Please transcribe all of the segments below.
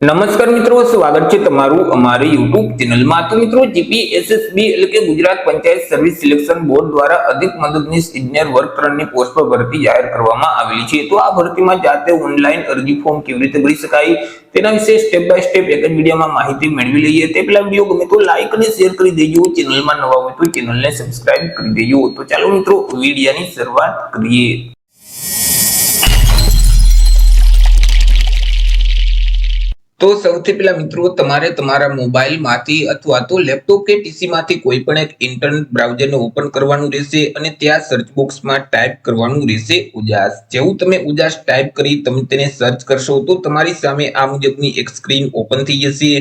નમસ્કાર મિત્રો, સ્વાગત છે તમારું અમારી યુટ્યુબ ચેનલમાં। તો મિત્રો, જીપીએસએસબી એટલે કે Gujarat panchayat service selection board દ્વારા અધિક મદદનીશ ઇજનેર વર્ગ 3 ની પોસ્ટ પર ભરતી જાહેર કરવામાં આવેલી છે। તો આ ભરતીમાં જાતે ઓનલાઈન અરજી ફોર્મ કેવી રીતે ભરી શકાય તેના વિશે સ્ટેપ બાય સ્ટેપ એક જ વિડીયોમાં માહિતી મેળવી લઈએ। તે પહેલા વિડીયો ગમે તો લાઈક અને શેર કરી દેજો, ચેનલમાં નવા હોય તો ચેનલને સબસ્ક્રાઇબ કરી દેજો। તો ચાલો મિત્રો, વિડીયોની શરૂઆત કરીએ। તો સૌથી પહેલા મિત્રો, તમારે તમારા મોબાઈલમાંથી અથવા તો લેપટોપ કે પીસીમાંથી કોઈ પણ એક ઇન્ટરનેટ બ્રાઉઝરને ઓપન કરવાનું રહેશે અને ત્યાં સર્ચ બોક્સમાં ટાઈપ કરવાનું રહેશે ઉજાસ। જેવું તમે ઉજાસ ટાઈપ કરી તમે તેને સર્ચ કરશો તો તમારી સામે આ મુજબની એક સ્ક્રીન ઓપન થઈ જશે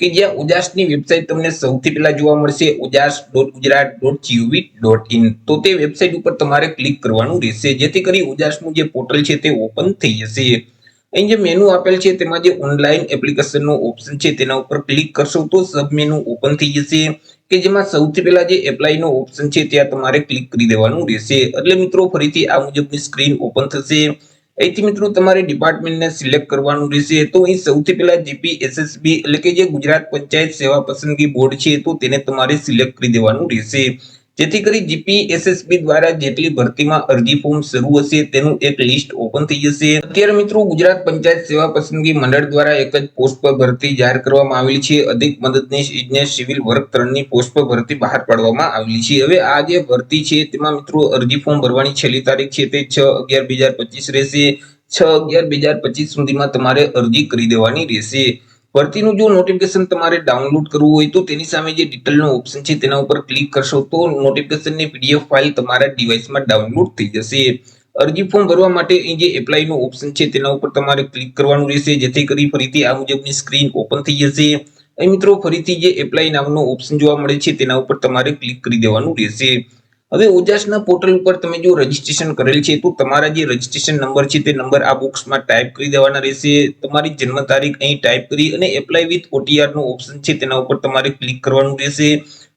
કે જ્યાં ઉજાસની વેબસાઇટ તમને સૌથી પહેલા જોવા મળશે, ujas.gujarat.gov.in। તો તે વેબસાઇટ ઉપર તમારે ક્લિક કરવાનું રહેશે જેથી કરી ઉજાસનું જે પોર્ટલ છે તે ઓપન થઈ જશે। અહીં જે મેનુ આપેલ છે તેમાં જે ઓનલાઈન એપ્લિકેશનનો ઓપ્શન છે તેના ઉપર ક્લિક કરશો તો સબ મેનુ ઓપન થઈ જશે કે જેમાં સૌથી પહેલા જે એપ્લાયનો ઓપ્શન છે ત્યાં તમારે ક્લિક કરી દેવાનું રહેશે। એટલે મિત્રો, ફરીથી આ મુજબની સ્ક્રીન ઓપન થશે। અહીંથી મિત્રો તમારે ડિપાર્ટમેન્ટને સિલેક્ટ કરવાનું રહેશે। તો અહીં સૌથી પહેલા જીપીએસએસબી એટલે કે જે ગુજરાત પંચાયત સેવા પસંદગી બોર્ડ છે તો તેને તમારે સિલેક્ટ કરી દેવાનું રહેશે જેથી કરી જીપીએસએસબી દ્વારા જેટલી ભરતીમાં અરજી ફોર્મ શરૂ હશે તેનું એક લિસ્ટ ઓપન થઈ જશે। અત્યારે મિત્રો, ગુજરાત પંચાયત સેવા પસંદગી મંડળ દ્વારા એક જ પોસ્ટ પર ભરતી જાહેર કરવામાં આવેલી છે। અધિક મદદનીશ ઇજનેર સિવિલ વર્ગ 3 ની પોસ્ટ પર ભરતી બહાર પાડવામાં આવેલી છે। હવે આ જે ભરતી છે તેમાં મિત્રો અરજી ફોર્મ ભરવાની છેલ્લી તારીખ છે તે 6/11/2025 રહેશે। 6/11/2025 સુધીમાં તમારે અરજી કરી દેવાની રહેશે। ભરતીનું જો નોટિફિકેશન તમારે ડાઉનલોડ કરવું હોય તો તેની સામે જે ડિટેલનો ઓપ્શન છે તેના ઉપર ક્લિક કરશો તો નોટિફિકેશનની પીડીએફ ફાઇલ તમારા ડિવાઇસમાં ડાઉનલોડ થઈ જશે। અરજી ફોર્મ ભરવા માટે અહીં જે એપ્લાયનો ઓપ્શન છે તેના ઉપર તમારે ક્લિક કરવાનું રહેશે જેથી કરી ફરીથી આ મુજબની સ્ક્રીન ઓપન થઈ જશે। અહીં મિત્રો ફરીથી જે એપ્લાય નામનો ઓપ્શન જોવા મળે છે તેના ઉપર તમારે ક્લિક કરી દેવાનું રહેશે। હવે ઉજાસના પોર્ટલ ઉપર તમે જો રજીસ્ટ્રેશન કરેલ છે તો તમારા જે રજીસ્ટ્રેશન નંબર છે તે નંબર આ બોક્સમાં ટાઈપ કરી દેવાના રહેશે। તમારી જન્મ તારીખ અહીં ટાઈપ કરી અને એપ્લાય વિથ ઓટીઆર નો ઓપ્શન છે તેના ઉપર તમારે ક્લિક કરવાનું રહેશે।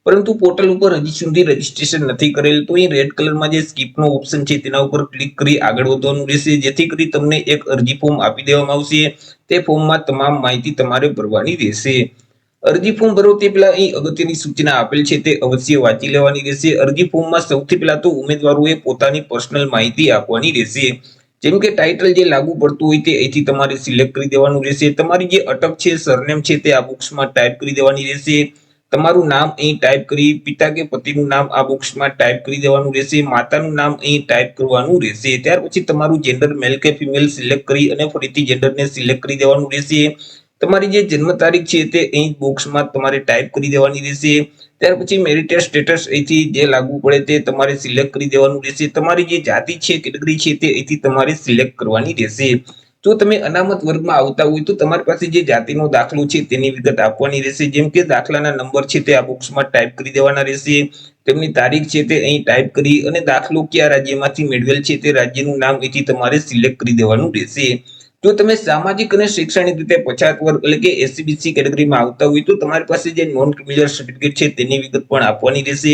પરંતુ પોર્ટલ ઉપર હજી સુધી રજીસ્ટ્રેશન નથી કરેલ તો અહીં રેડ કલરમાં જે સ્કીપનો ઓપ્શન છે તેના ઉપર ક્લિક કરી આગળ વધવાનું રહેશે જેથી કરી તમને એક અરજી ફોર્મ આપી દેવામાં આવશે। તે ફોર્મમાં તમામ માહિતી તમારે ભરવાની રહેશે। અરજી ફોર્મ ભરો તે પહેલા અહીં અગત્યની સૂચના આપેલ છે તે અવશ્ય વાંચી લેવાની રહેશે। અરજી ફોર્મમાં સૌથી પહેલા તો ઉમેદવારોએ પોતાની પર્સનલ માહિતી આપવાની રહેશે જેમ કે ટાઇટલ જે લાગુ પડતું હોય તે અહીંથી તમારે સિલેક્ટ કરી દેવાનું રહેશે। તમારી જે અટક છે, સરનેમ છે તે આ બોક્સમાં ટાઈપ કરી દેવાની રહેશે। તમારું નામ અહીં ટાઈપ કરી પિતા કે પતિનું નામ આ બોક્સમાં ટાઈપ કરી દેવાનું રહેશે। માતાનું નામ અહીં ટાઈપ કરવાનું રહેશે। ત્યાર પછી તમારું જેન્ડર મેલ કે ફિમેલ સિલેક્ટ કરી અને ફરીથી જેન્ડરને સિલેક્ટ કરી દેવાનું રહેશે। તમારી જે જન્મ તારીખ છે તે અહીં બોક્સમાં તમારે ટાઈપ કરી દેવાની રહેશે। ત્યાર પછી મેરિટલ સ્ટેટસ અહીંથી જે લાગુ પડે તે તમારે સિલેક્ટ કરી દેવાનું રહેશે। તમારી જે જાતિ છે, કેટેગરી છે તે અહીંથી તમારે સિલેક્ટ કરવાની રહેશે। જો તમે અનામત વર્ગમાં આવતા હોય તો તમારી પાસે જે જાતિનો દાખલો છે તેની વિગત આપવાની રહેશે જેમ કે દાખલાના નંબર છે તે આ બોક્સમાં ટાઈપ કરી દેવાના રહેશે। તેમની તારીખ છે તે અહીં ટાઈપ કરી અને દાખલો કયા રાજ્યમાંથી મેળવેલ છે તે રાજ્યનું નામ અહીંથી તમારે સિલેક્ટ કરી દેવાનું રહેશે। જો તમે સામાજિક અને શૈક્ષણિક રીતે પછાત વર્ગ એટલે કે એસસીબીસી કેટેગરીમાં આવતા હોય તો તમારી પાસે જે નોન ક્રિમિનલ સર્ટિફિકેટ છે તેની વિગત પણ આપવાની રહેશે।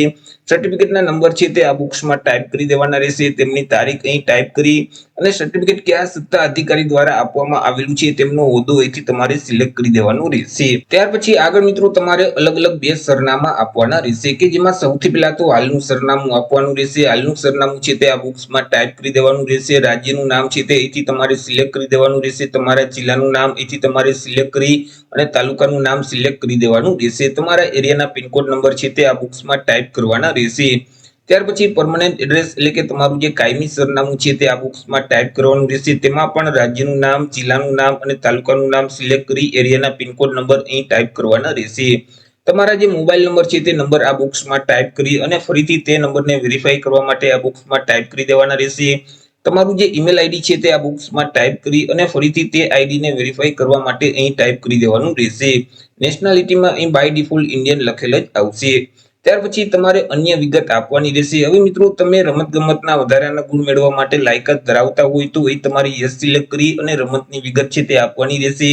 સર્ટિફિકેટના નંબર છે તે આ બોક્સમાં ટાઈપ કરી દેવાના રહેશે। તેમની તારીખ અહીં ટાઈપ કરી અને સર્ટિફિકેટ કયા સત્તા અધિકારી દ્વારા આપવામાં આવેલું છે તેમનો હોદ્દો અહીંથી તમારે સિલેક્ટ કરી દેવાનો રહેશે। ત્યાર પછી આગળ મિત્રો તમારે અલગ અલગ બે સરનામા આપવાના રહેશે કે જેમાં સૌથી પહેલા તો હાલનું સરનામું આપવાનું રહેશે। હાલનું સરનામું છે તે આ બોક્સમાં ટાઈપ કરી દેવાનું રહેશે। રાજ્યનું નામ છે તે અહીંથી તમારે સિલેક્ટ કરી દેવાનું રહેશે। તમારા જિલ્લાનું નામ અહીંથી તમારે સિલેક્ટ કરી અને તાલુકાનું નામ સિલેક્ટ કરી દેવાનું રહેશે। તમારા એરિયાના પિનકોડ નંબર છે તે આ બોક્સમાં ટાઈપ કરવાના રહેશે। ત્યાર પછી પરમનન્ટ એડ્રેસ એટલે કે તમારું જે કાયમી સરનામું છે તે આ બોક્સમાં ટાઈપ કરવાનું રહેશે। તેમાં પણ રાજ્યનું નામ, જિલ્લાનું નામ અને તાલુકાનું નામ સિલેક્ટ કરી એરિયાના પિનકોડ નંબર અહીં ટાઈપ કરવાના રહેશે। તમારા જે મોબાઈલ નંબર છે તે નંબર આ બોક્સમાં ટાઈપ કરી અને ફરીથી તે નંબરને વેરીફાઈ કરવા માટે આ બોક્સમાં ટાઈપ કરી દેવાના રહેશે। તમારું જે ઈમેલ આઈડી છે તે આ બોક્સમાં ટાઈપ કરી અને ફરીથી તે આઈડીને વેરીફાઈ કરવા માટે અહીં ટાઈપ કરી દેવાનું રહેશે। નેશનાલિટીમાં અહીં બાય ડિફોલ્ટ ઇન્ડિયન લખેલ જ આવશે। ત્યાર પછી તમારે અન્ય વિગત આપવાની રહેશે। હવે મિત્રો, તમે રમતગમતના વધારાના ગુણ મેળવવા માટે લાયકાત ધરાવતા હોય તો અહીં તમારે યસ સિલેક્ટ કરી અને રમતની વિગત છે તે આપવાની રહેશે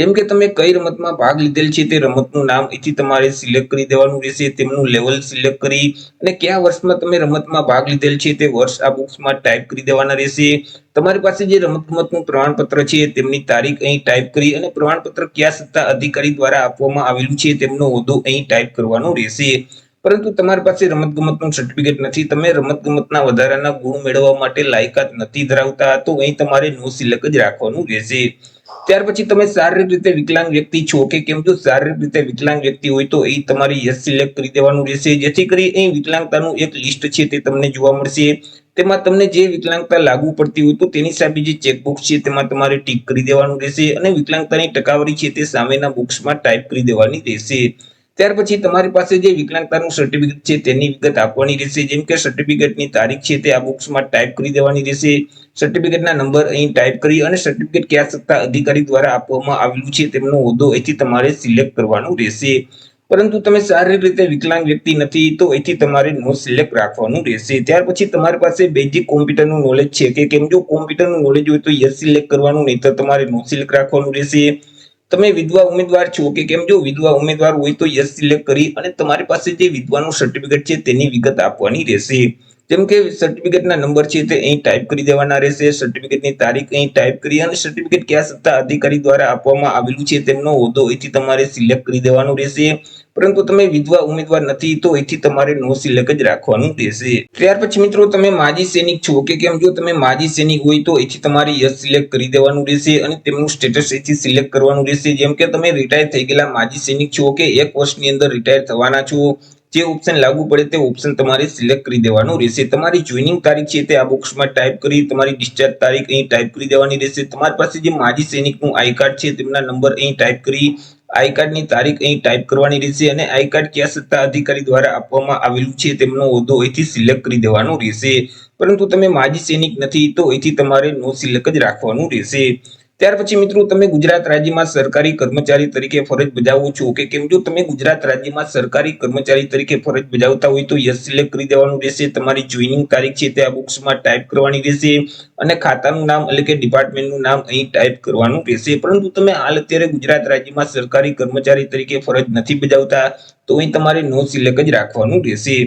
જેમ કે તમે કઈ રમતમાં ભાગ લીધેલ છે તે રમતનું નામ અહીંથી તમારે સિલેક્ટ કરી દેવાનું રહેશે, તેમનું લેવલ સિલેક્ટ કરી અને કયા વર્ષમાં તમે રમતમાં ભાગ લીધેલ છે તે વર્ષ આ બોક્સમાં ટાઈપ કરી દેવાના રહેશે. તમારી પાસે જે રમતગમતનું પ્રમાણપત્ર છે તેમની તારીખ અહીં ટાઈપ કરી અને પ્રમાણપત્ર કયા સત્તા અધિકારી દ્વારા આપવામાં આવેલું છે તેમનો હોદ્દો અહીં ટાઈપ કરવાનો રહેશે. પરંતુ તમારી પાસે રમતગમતનું સર્ટિફિકેટ નથી, તમે રમતગમતના વધારાના ગુણ મેળવવા માટે લાયકાત નથી ધરાવતા, તો અહીં તમારે નો સિલેક્ટ જ રાખવાનું રહેશે. ત્યાર પછી તમે શારીરિક રીતે વિકલાંગ વ્યક્તિ છો કે કેમ? જો શારીરિક રીતે વિકલાંગ વ્યક્તિ હોય તો અહીં તમારે યસ સિલેક્ટ કરી દેવાનું રહેશે, જેથી કરી અહીં વિકલાંગતાનું એક લિસ્ટ છે તે તમને જોવા મળશે. તેમાં તમને જે વિકલાંગતા લાગુ પડતી હોય તો તેની સામે જે ચેકબોક્સ છે તેમાં તમારે ટીક કરી દેવાનું રહેશે અને વિકલાંગતાની ટકાવારી છે તે સામેના બોક્સમાં ટાઈપ કરી દેવાની રહેશે. ત્યાર પછી તમારી પાસે જે વિકલાંગતાનું સર્ટિફિકેટ છે તેની વિગત આપવાની રહેશે, જેમ કે સર્ટિફિકેટની તારીખ છે તે આ બોક્સમાં ટાઈપ કરી દેવાની રહેશે. સર્ટિફિકેટના નંબર અહીં ટાઈપ કરી અને સર્ટિફિકેટ કયા સત્તા અધિકારી દ્વારા આપવામાં આવેલું છે તેમનો હોદ્દો અહીંથી તમારે સિલેક્ટ કરવાનું રહેશે. પરંતુ તમે શારીરિક રીતે વિકલાંગ વ્યક્તિ નથી તો અહીંથી તમારે નો સિલેક્ટ રાખવાનું રહેશે. ત્યાર પછી તમારી પાસે બેઝિક કોમ્પ્યુટરનું નોલેજ છે કે કેમ? જો કોમ્પ્યુટરનું નોલેજ હોય તો યસ સિલેક્ટ કરવાનું, નહીં તો તમારે નો સિલેક્ટ રાખવાનું રહેશે. તમે વિધવા ઉમેદવાર છો કે કેમ? જો વિધવા ઉમેદવાર હોય તો યસ સિલેક્ટ કરી અને તમારી પાસે જે વિધવાનું સર્ટિફિકેટ છે તેની વિગત આપવાની રહેશે. જેમ કે સર્ટિફિકેટના નંબર છે તે અહીં ટાઈપ કરી દેવાના રહેશે, સર્ટિફિકેટની તારીખ અહીં ટાઈપ કરી અને સર્ટિફિકેટ કયા સત્તા અધિકારી દ્વારા આપવામાં આવેલું છે તેમનો હોદ્દો અહીંથી તમારે સિલેક્ટ કરી દેવાનો રહેશે. પરંતુ તમે વિધવા ઉમેદવાર નથી તો અહીંથી તમારે નો સિલેક્ટ જ રાખવાનું રહેશે. ત્યાર પછી મિત્રો તમે માજી સૈનિક છો કે કેમ? જો તમે માજી સૈનિક હોય તો અહીંથી તમારે યસ સિલેક્ટ કરી દેવાનું રહેશે અને તેમનું સ્ટેટસ અહીંથી સિલેક્ટ કરવાનું રહેશે. જેમ કે તમે રિટાયર થઈ ગયેલા માજી સૈનિક છો કે 1 વર્ષની અંદર રિટાયર થવાના છો, જે ઓપ્શન લાગુ પડે તે ઓપ્શન તમારે સિલેક્ટ કરી દેવાનું રહેશે. તમારી જોઈનિંગ તારીખ છે તે આ બોક્સમાં ટાઈપ કરી તમારી ડિસ્ચાર્જ તારીખ અહીં ટાઈપ કરી દેવાની રહેશે. તમારી પાસે જે માજી સૈનિકનું આઈ કાર્ડ છે તેમના નંબર અહીં ટાઈપ કરી આઈ કાર્ડની તારીખ અહીં ટાઈપ કરવાની રહેશે અને આઈ કાર્ડ કયા સત્તા અધિકારી દ્વારા આપવામાં આવેલું છે તેમનો હોદ્દો અહીંથી સિલેક્ટ કરી દેવાનો રહેશે. પરંતુ તમે માજી સૈનિક નથી તો અહીંથી તમારે નો સિલેક્ટ જ રાખવાનું રહેશે. ત્યાર પછી મિત્રો તમે ગુજરાત રાજ્યમાં સરકારી કર્મચારી તરીકે ફરજ બજાવો છો કે કેમ? જો તમે ગુજરાત રાજ્યમાં સરકારી કર્મચારી તરીકે ફરજ બજાવતા હોય તો યસ સિલેક્ટ કરી દેવાનું રહેશે. તમારી જોઈનિંગ તારીખ છે તે આ બોક્સમાં ટાઈપ કરવાની રહેશે અને ખાતાનું નામ એટલે કે ડિપાર્ટમેન્ટનું નામ અહીં ટાઈપ કરવાનું રહેશે. પરંતુ તમે હાલ અત્યારે ગુજરાત રાજ્યમાં સરકારી કર્મચારી તરીકે ફરજ નથી બજાવતા તો અહીં તમારે નો સિલેક્ટ જ રાખવાનું રહેશે.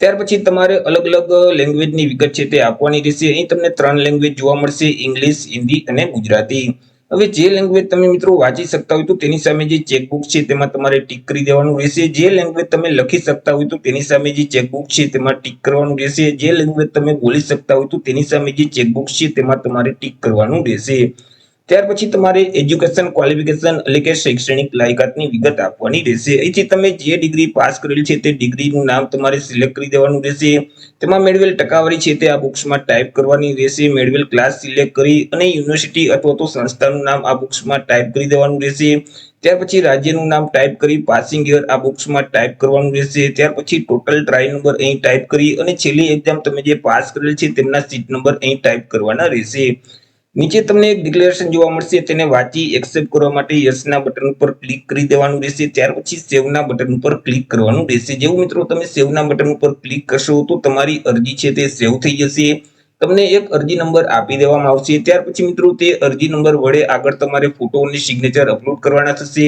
ત્યાર પછી તમારે અલગ અલગ લેંગ્વેજની વિગત છે તે આપવાની રહેશે. અહીં તમને 3 લેંગ્વેજ જોવા મળશે, ઇંગ્લિશ, હિન્દી અને ગુજરાતી. હવે જે લેંગ્વેજ તમે મિત્રો વાંચી શકતા હોય તો તેની સામે જે ચેકબુક છે તેમાં તમારે ટીક કરી દેવાનું રહેશે. જે લેંગ્વેજ તમે લખી શકતા હોય તો તેની સામે જે ચેકબુક છે તેમાં ટીક કરવાનું રહેશે. જે લેંગ્વેજ તમે બોલી શકતા હોય તો તેની સામે જે ચેકબુક છે તેમાં તમારે ટીક કરવાનું રહેશે. ત્યાર પછી તમારે એજ્યુકેશન ક્વોલિફિકેશન એટલે કે શૈક્ષણિક લાયકાતની વિગત આપવાની રહેશે. અહીંથી તમે જે ડિગ્રી પાસ કરેલ છે તે ડિગ્રીનું નામ તમારે સિલેક્ટ કરી દેવાનું રહેશે. તેમાં મેળવેલ ટકાવારી છે તે આ બોક્સમાં ટાઈપ કરવાની રહેશે. મેળવેલ ક્લાસ સિલેક્ટ કરી અને યુનિવર્સિટી અથવા તો સંસ્થાનું નામ આ બોક્સમાં ટાઈપ કરી દેવાનું રહેશે. ત્યાર પછી રાજ્યનું નામ ટાઈપ કરી પાસિંગ યર આ બોક્સમાં ટાઈપ કરવાનું રહેશે. ત્યાર પછી ટોટલ ટ્રાય નંબર અહીં ટાઈપ કરી અને છેલ્લી એક્ઝામ તમે જે પાસ કરેલ છે તેમના સીટ નંબર અહીં ટાઈપ કરવાના રહેશે. નીચે તમને એક ડિક્લેરેશન જોવા મળશે, તેને વાંચી એક્સેપ્ટ કરવા માટે યસના બટન ઉપર ક્લિક કરી દેવાનું રહેશે. ત્યાર પછી સેવના બટન ઉપર ક્લિક કરવાનું રહેશે. જેવું મિત્રો તમે સેવના બટન ઉપર ક્લિક કરશો તો તમારી અરજી છે તે સેવ થઈ જશે. તમને એક અરજી નંબર આપી દેવામાં આવશે. ત્યાર પછી મિત્રો તે અરજી નંબર વડે આગળ તમારે ફોટો અને સિગ્નેચર અપલોડ કરવાના થશે.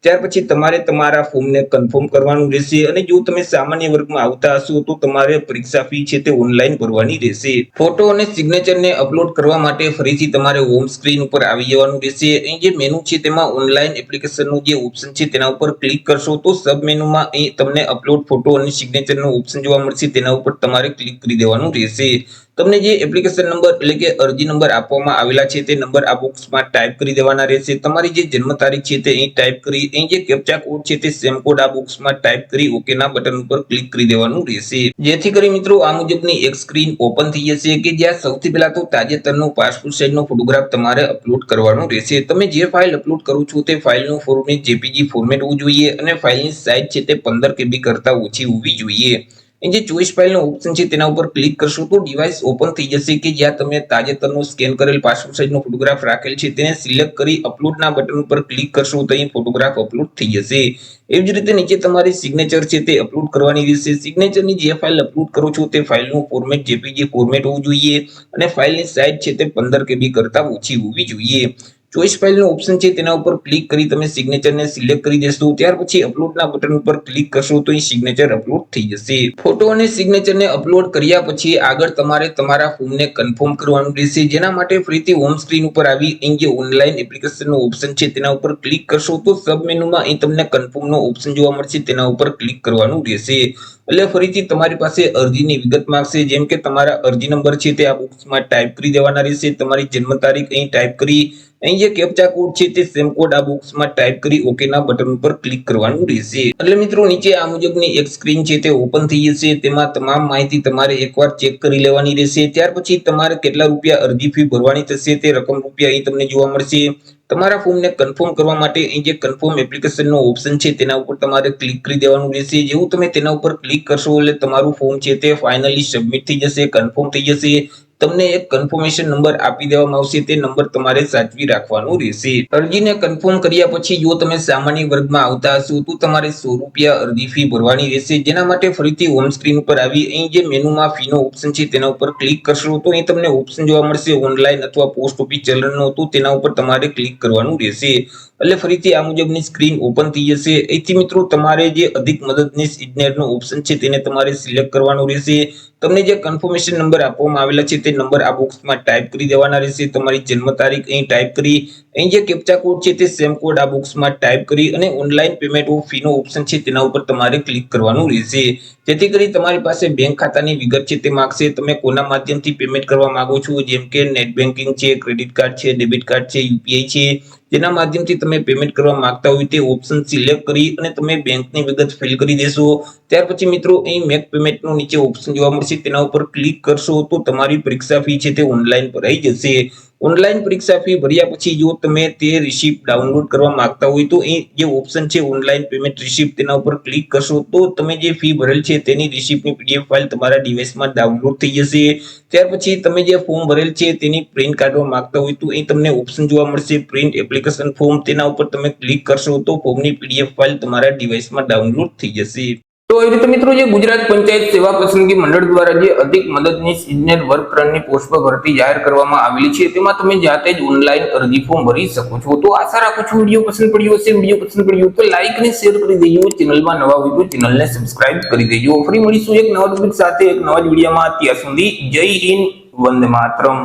ત્યાર પછી તમારે તમારા ફોર્મને કન્ફર્મ કરવાનું રહેશે અને જો તમે સામાન્ય વર્ગમાં આવતા હશો તો તમારે પરીક્ષા ફી છે તે ઓનલાઈન ભરવાની રહેશે. ફોટો અને સિગ્નેચરને અપલોડ કરવા માટે ફરીથી તમારે હોમ સ્ક્રીન ઉપર આવી જવાનું રહેશે. અહીં જે મેનુ છે તેમાં ઓનલાઈન એપ્લિકેશનનું જે ઓપ્શન છે તેના ઉપર ક્લિક કરશો તો સબ મેનુમાં અહીં તમને અપલોડ ફોટો અને સિગ્નેચરનો ઓપ્શન જોવા મળશે, તેના ઉપર તમારે ક્લિક કરી દેવાનું રહેશે. તમને જે એપ્લિકેશન નંબર એટલે કે અરજી નંબર આપવામાં આવેલા છે તે નંબર આ બોક્સમાં ટાઈપ કરી દેવાના રહેશે. તમારી જે જન્મ તારીખ છે તે અહીં ટાઈપ કરી અહીં જે કેપ્ચા કોડ છે તે સેમ કોડ આ બોક્સમાં ટાઈપ કરી ઓકેના બટન ઉપર ક્લિક કરી દેવાનું રહેશે. જેથી કરી મિત્રો આ મુજબની એક સ્ક્રીન ઓપન થઈ જશે કે જ્યાં સૌથી પહેલા તો તાજેતરનો પાસપોર્ટ સાઇઝનો ફોટોગ્રાફ તમારે અપલોડ કરવાનો રહેશે. તમે જે ફાઇલ અપલોડ કરો છો તે ફાઇલનું ફોર્મેટ જેપીજી ફોર્મેટ હોવું જોઈએ અને ફાઇલની સાઇઝ છે તે 15 KB કરતા ઓછી હોવી જોઈએ. અહીં જે ચોઈસ ફાઇલનો ઓપ્શન છે તેના ઉપર ક્લિક કરશો તો ડિવાઇસ ઓપન થઈ જશે કે જ્યાં તમે તાજેતરનો સ્કેન કરેલ પાસપોર્ટ સાઇઝનો ફોટોગ્રાફ રાખેલ છે તેને સિલેક્ટ કરી અપલોડના બટન ઉપર ક્લિક કરશો તો અહીં ફોટોગ્રાફ અપલોડ થઈ જશે. એવી જ રીતે નીચે તમારી સિગ્નેચર છે તે અપલોડ કરવાની રહેશે. સિગ્નેચરની જે ફાઇલ અપલોડ કરો છો તે ફાઇલનું ફોર્મેટ જેપીજી ફોર્મેટ હોવું જોઈએ અને ફાઇલની સાઇઝ છે તે 15 KB કરતા ઓછી હોવી જોઈએ. ચોઈસ ફાઇલનો ઓપ્શન છે તેના ઉપર ક્લિક કરી તમે સિગ્નેચરને સિલેક્ટ કરી દેશો। ત્યાર પછી અપલોડના બટન ઉપર ક્લિક કરશો તો અહીં સિગ્નેચર અપલોડ થઈ જશે। ફોટો અને સિગ્નેચરને અપલોડ કર્યા પછી આગળ તમારે તમારા ફોર્મને કન્ફર્મ કરવાનું રહેશે। જેના માટે ફરીથી હોમ સ્ક્રીન ઉપર આવી અહીં જે ઓનલાઈન એપ્લિકેશનનો ઓપ્શન છે તેના ઉપર ક્લિક કરશો તો સબ મેનુમાં અહીં તમને કન્ફર્મનો ઓપ્શન જોવા મળશે, તેના ઉપર ક્લિક કરવાનું રહેશે। એટલે ફરીથી તમારી પાસે અરજીની વિગત માંગશે, જેમ કે તમારા અરજી નંબર છે તે આ બોક્સમાં ટાઈપ કરી દેવાના રહેશે। તમારી જન્મ તારીખ અહીં ટાઈપ કરી અહીં જે કેપ્ચા કોડ છે તે સેમ કોડ આ બોક્સમાં ટાઈપ કરી ઓકે ના બટન ઉપર ક્લિક કરવાનું રહેશે। એટલે મિત્રો નીચે આ મુજબની એક સ્ક્રીન છે તે ઓપન થઈ જશે। તેમાં તમામ માહિતી તમારે એકવાર ચેક કરી લેવાની રહેશે। ત્યાર પછી તમારે કેટલા રૂપિયા અરજી ફી ભરવાની થશે તે રકમ રૂપિયા અહીં તમને જોવા મળશે। તમારા ફોર્મને કન્ફર્મ કરવા માટે અહીં જે કન્ફર્મ એપ્લિકેશનનો ઓપ્શન છે તેના ઉપર તમારે ક્લિક કરી દેવાનું રહેશે। જેવું તમે તેના ઉપર ક્લિક કરશો એટલે તમારું ફોર્મ છે તે ફાઇનલી સબમિટ થઈ જશે, કન્ફર્મ થઈ જશે। તમને એક કન્ફર્મેશન નંબર આપી દેવામાં આવશે, તે નંબર તમારે સાચવી રાખવાનો રહેશે। અરજીને કન્ફર્મ કર્યા પછી જો તમે સામાન્ય વર્ગમાં આવતા હશો તો તમારે 100 રૂપિયા અરજી ફી ભરવાની રહેશે। જેના માટે ફરીથી હોમ સ્ક્રીન ઉપર આવી અહીં જે મેનુમાં ફીનો ઓપ્શન છે તેના ઉપર ક્લિક કરશો તો અહીં તમને ઓપ્શન જોવા મળશે ઓનલાઈન અથવા પોસ્ટ ઓફિસ ચલણનો, તો તેના ઉપર તમારે ક્લિક કરવાનું રહેશે। એટલે ફરીથી આ મુજબની સ્ક્રીન ઓપન થઈ જશે। અહીંથી મિત્રો તમારે જે અધિક મદદનીશ ઇજનેરનો ઓપ્શન છે તેને તમારે સિલેક્ટ કરવાનો રહેશે। તમને જે કન્ફર્મેશન નંબર આપવામાં આવેલા છે તે નંબર આ બોક્સમાં ટાઈપ કરી દેવાના રહેશે। તમારી જન્મ તારીખ અહીં ટાઈપ કરી અહીં જે કેપ્ચા કોડ છે તે સેમ કોડ આ બોક્સમાં ટાઈપ કરી અને ઓનલાઈન પેમેન્ટ ઓફ ફીનો ઓપ્શન છે તેના ઉપર તમારે ક્લિક કરવાનું રહેશે। જેથી કરી તમારી પાસે બેંક ખાતાની વિગત છે તે માંગશે। તમે કોના માધ્યમથી પેમેન્ટ કરવા માંગો છો, જેમ કે નેટ બેન્કિંગ છે, ક્રેડિટ કાર્ડ છે, ડેબિટ કાર્ડ છે, યુપીઆઈ છે, જેના માધ્યમથી તમે પેમેન્ટ કરવા માંગતા હોય તે ઓપ્શન સિલેક્ટ કરી અને તમે બેંકની વિગત ફિલ કરી દેશો। ત્યાર પછી મિત્રો અહીં મેક પેમેન્ટનો નીચે ઓપ્શન જોવા મળશે, તેના ઉપર ક્લિક કરશો તો તમારી પરીક્ષા ફી છે તે ઓનલાઈન ભરાઈ જશે। ઓનલાઈન પરીક્ષા ફી ભર્યા પછી જો તમે તે રિસિપ્ટ ડાઉનલોડ કરવા માંગતા હોય તો અહીં જે ઓપ્શન છે ઓનલાઈન પેમેન્ટ રિસિપ્ટ તેના ઉપર ક્લિક કરશો તો તમે જે ફી ભરેલ છે તેની રિસિપ્ટની પીડીએફ ફાઇલ તમારા ડિવાઇસમાં ડાઉનલોડ થઈ જશે। ત્યાર પછી તમે જે ફોર્મ ભરેલ છે તેની પ્રિન્ટ કાઢવા માંગતા હોય તો અહીં તમને ઓપ્શન જોવા મળશે પ્રિન્ટ એપ્લિકેશન ફોર્મ, તેના ઉપર તમે ક્લિક કરશો તો ફોર્મની પીડીએફ ફાઇલ તમારા ડિવાઇસમાં ડાઉનલોડ થઈ જશે। તો એ રીતે મિત્રો જે ગુજરાત પંચાયત સેવા પસંદગી મંડળ દ્વારા જે અધિક મદદનીશ ઇજનેર વર્ગ 3 ની પોસ્ટ પર ભરતી જાહેર કરવામાં આવેલી છે તેમાં તમે જાતે જ ઓનલાઈન અરજી ફોર્મ ભરી શકો છો। તો આશા રાખું છું વિડીયો પસંદ પડ્યો હશે। વિડીયો પસંદ પડ્યો તો લાઈક અને શેર કરી દેજો। ચેનલમાં નવા હોય તો ચેનલને સબસ્ક્રાઇબ કરી દેજો। ફરી મળીશું એક નવા ટોપિક સાથે એક નવા જ વિડીયોમાં। ત્યાં સુધી જય હિન્દ, વંદે માતરમ।